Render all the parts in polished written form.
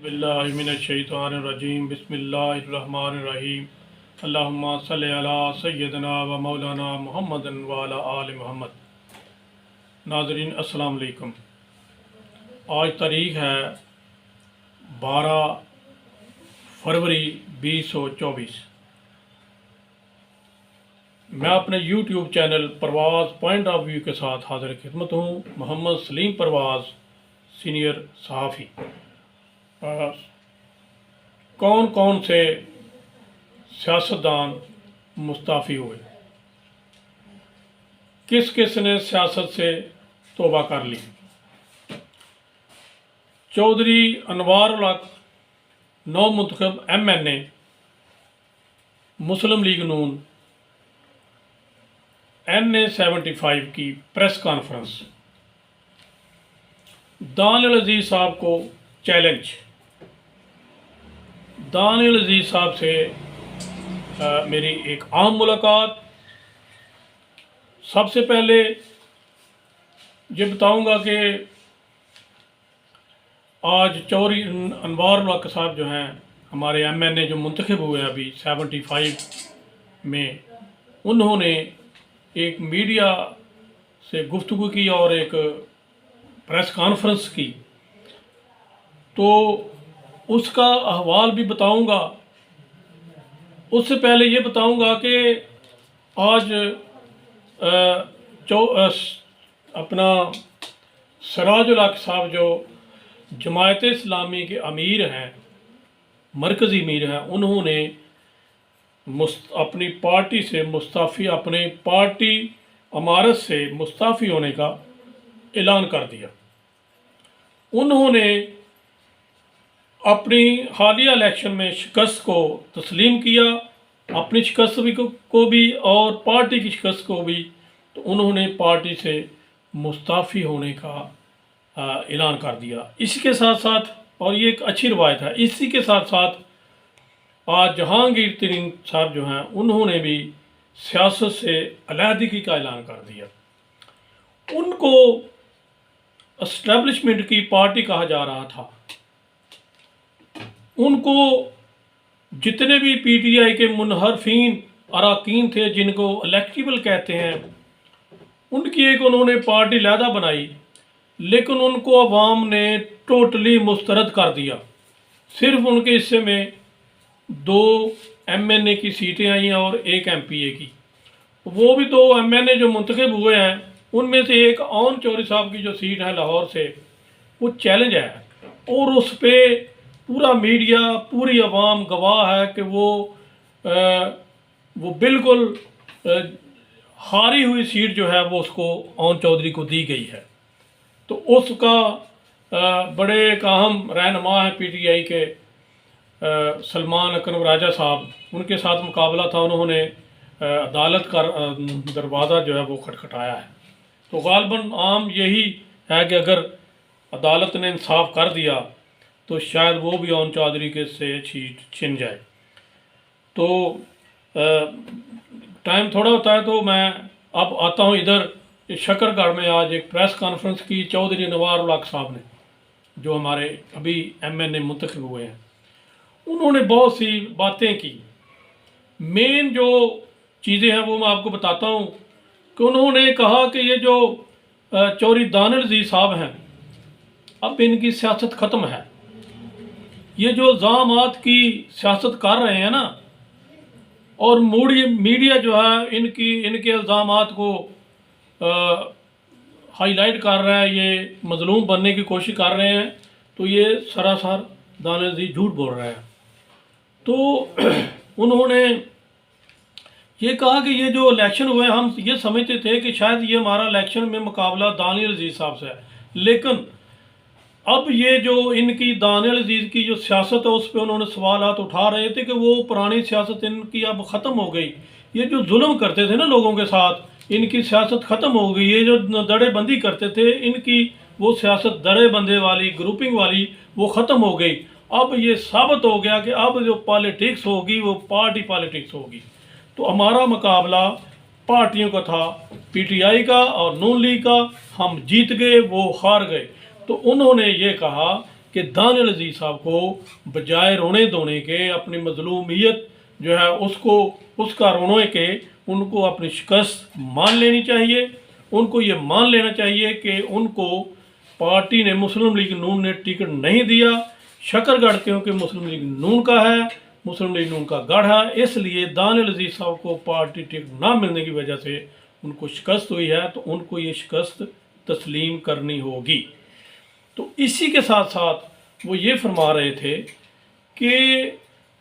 बिस्मिल्लाहिमिनश्शैतानिर्रजीम बिस्मिल्लाहिर्रहमानिर्रहीम अल्लाहुम्मा सल्लि अला सय्यदना व मौलाना मुहम्मदन व अला आलि मुहम्मद। नाज़रीन अस्सलाम वालेकुम। आज तारीख़ है 12 फरवरी 2024। मैं अपने YouTube channel Parwaz point of view के साथ हाज़िर खिदमत हूँ। मोहम्मद सलीम परवाज़, सीनियर सहाफ़ी। कौन कौन से सियासतदान मुस्ताफ़ी हुए, किस किस ने सियासत से तौबा कर ली। चौधरी अनवार उल हक नौ मुंतखब MNA, मुस्लिम लीग नून, NA-75 की प्रेस कॉन्फ्रेंस। दानियल अजीज़ साहब को चैलेंज। दानियल अजीज़ साहब से मेरी एक आम मुलाकात। सबसे पहले ये बताऊंगा कि आज चौधरी अनवार उल हक साहब जो हैं, हमारे MNA जो मुंतखब हुए हैं अभी 75 में, उन्होंने एक मीडिया से गुफ्तगू की और एक प्रेस कॉन्फ्रेंस की, तो उसका अहवाल भी बताऊंगा। उससे पहले ये बताऊंगा कि आज अपना सिराज उल हक साहब जो जमायत इस्लामी के अमीर हैं, मरकज़ी अमीर हैं, उन्होंने अपनी पार्टी से मुस्ताफ़ी, अपने पार्टी अमारत से मुस्ताफ़ी होने का ऐलान कर दिया। उन्होंने अपनी हालिया इलेक्शन में शिकस्त को तस्लीम किया, अपनी शिकस्त को भी और पार्टी की शिकस्त को भी। तो उन्होंने पार्टी से मुस्ताफ़ी होने का ऐलान कर दिया। इसी के साथ साथ, और ये एक अच्छी रवायत है, इसी के साथ साथ आज जहांगीर तरीन साहब जो हैं, उन्होंने भी सियासत से अलहदगी का ऐलान कर दिया। उनको एस्टेब्लिशमेंट की पार्टी कहा जा रहा था। उनको जितने भी PTI के मुनहरफीन अराकीन थे, जिनको इलेक्टेबल कहते हैं, उनकी एक उन्होंने पार्टी लहदा बनाई, लेकिन उनको अवाम ने टोटली मुस्तरद कर दिया। सिर्फ उनके हिस्से में 2 MNA की सीटें आई और 1 MPA की। वो भी 2 MNA जो मुंतखब हुए हैं, उनमें से एक ओन चौधरी साहब की जो सीट है लाहौर से, वो चैलेंज है और उस पर पूरा मीडिया, पूरी आवाम गवाह है कि वो बिल्कुल हारी हुई सीट जो है वो उसको ओन चौधरी को दी गई है। तो उसका बड़े एक अहम रहनुमा है PTI के सलमान अकरम राजा साहब, उनके साथ मुकाबला था। उन्होंने अदालत का दरवाज़ा जो है वो खटखटाया है। तो गालबन आम यही है कि अगर अदालत ने इंसाफ कर दिया तो शायद वो भी ओन चौधरी के से सीट छिन जाए। तो टाइम थोड़ा होता है, तो मैं अब आता हूँ इधर शकरगढ़ में। आज एक प्रेस कॉन्फ्रेंस की चौधरी अनवार उल हक साहब ने, जो हमारे अभी MNA मुंतखब हुए हैं। उन्होंने बहुत सी बातें की। मेन जो चीज़ें हैं वो मैं आपको बताता हूँ कि उन्होंने कहा कि ये जो चौधरी दानियल अजीज़ साहब हैं, अब इनकी सियासत ख़त्म है। ये जो इल्ज़ामात की सियासत कर रहे हैं ना, और मीडिया जो है इनके इल्ज़ामात को हाईलाइट कर रहा है, ये मजलूम बनने की कोशिश कर रहे हैं, तो ये सरासर दानियल अजीज़ झूठ बोल रहा है। तो उन्होंने ये कहा कि ये जो इलेक्शन हुए, हम ये समझते थे कि शायद ये हमारा इलेक्शन में मुकाबला दानियल अजीज़ साहब से है, लेकिन अब ये जो इनकी दानियल अजीज़ की जो सियासत है, उस पर उन्होंने सवालात उठा रहे थे कि वो पुरानी सियासत इनकी अब ख़त्म हो गई। ये जो जुल्म करते थे ना लोगों के साथ, इनकी सियासत ख़त्म हो गई। ये जो दड़ेबंदी करते थे, इनकी वो सियासत दड़ेबंदे वाली, ग्रुपिंग वाली, वो ख़त्म हो गई। अब ये साबित हो गया कि अब जो पॉलिटिक्स होगी वो पार्टी पॉलिटिक्स होगी। तो हमारा मुकाबला पार्टियों का था, PTI का और नून लीग का। हम जीत गए, वो हार गए। तो उन्होंने ये कहा कि दानियल अजीज़ साहब को बजाय रोने धोने के, अपनी मजलूमियत जो है उसको, उसका रोने के, उनको अपनी शिकस्त मान लेनी चाहिए। उनको ये मान लेना चाहिए कि उनको पार्टी ने, मुस्लिम लीग नून ने टिकट नहीं दिया। शकरगढ़ क्योंकि मुस्लिम लीग नून का है, मुस्लिम लीग नून का गढ़ है, इसलिए दानियल अजीज़ साहब को पार्टी टिकट ना मिलने की वजह से उनको शिकस्त हुई है, तो उनको ये शिकस्त तस्लीम करनी होगी। तो इसी के साथ साथ वो ये फरमा रहे थे कि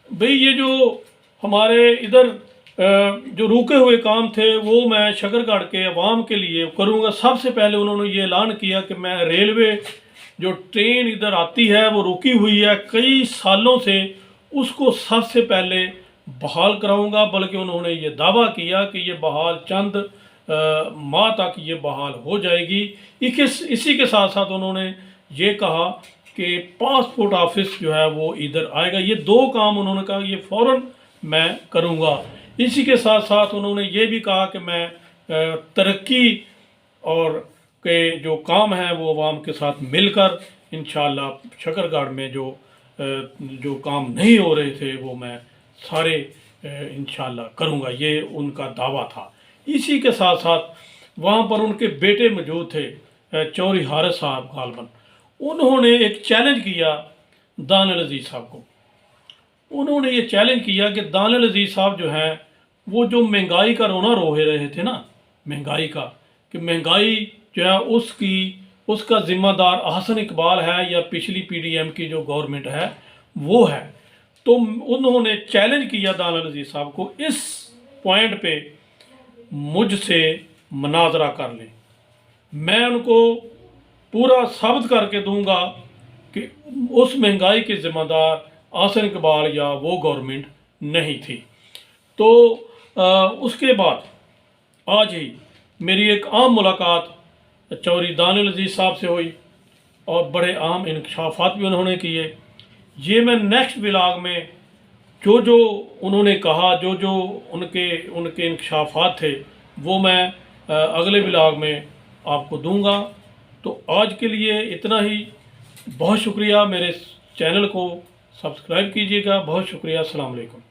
भाई ये जो हमारे इधर जो रुके हुए काम थे वो मैं शकरगढ़ के अवाम के लिए करूँगा। सबसे पहले उन्होंने ये ऐलान किया कि मैं रेलवे जो ट्रेन इधर आती है वो रुकी हुई है कई सालों से, उसको सबसे पहले बहाल कराऊंगा। बल्कि उन्होंने ये दावा किया कि ये बहाल चंद माह तक ये बहाल हो जाएगी। इसी के साथ साथ उन्होंने ये कहा कि पासपोर्ट ऑफिस जो है वो इधर आएगा। ये दो काम उन्होंने कहा ये फ़ौरन मैं करूँगा। इसी के साथ साथ उन्होंने ये भी कहा कि मैं तरक्की और के जो काम हैं वो अवाम के साथ मिलकर इंशाअल्लाह शकरगढ़ में जो काम नहीं हो रहे थे वो मैं सारे इंशाअल्लाह करूँगा, ये उनका दावा था। इसी के साथ साथ वहाँ पर उनके बेटे मौजूद थे चौधरी हारिस साहब गालबन, उन्होंने एक चैलेंज किया दानियल अजीज़ साहब को। उन्होंने ये चैलेंज किया कि दानियल अजीज़ साहब जो हैं वो जो महंगाई का रोना रो रहे थे ना, महंगाई का, कि महंगाई जो है उसका ज़िम्मेदार अहसन इकबाल है या पिछली पीडीएम की जो गवर्नमेंट है वो है। तो उन्होंने चैलेंज किया दानियल अजीज़ साहब को, इस पॉइंट पे मुझसे मुनाजरा कर लें, मैं उनको पूरा साबित करके दूंगा कि उस महंगाई के ज़िम्मेदार अहसन इकबाल या वो गवर्नमेंट नहीं थी। तो उसके बाद आज ही मेरी एक आम मुलाकात चौधरी दानियल अजीज़ साहब से हुई और बड़े अहम इंकशाफात भी उन्होंने किए। ये मैं नेक्स्ट व्लॉग में जो उन्होंने कहा, जो उनके इंकशाफात थे वो मैं अगले व्लॉग में आपको दूंगा। तो आज के लिए इतना ही। बहुत शुक्रिया, मेरे चैनल को सब्सक्राइब कीजिएगा। बहुत शुक्रिया। अस्सलाम वालेकुम।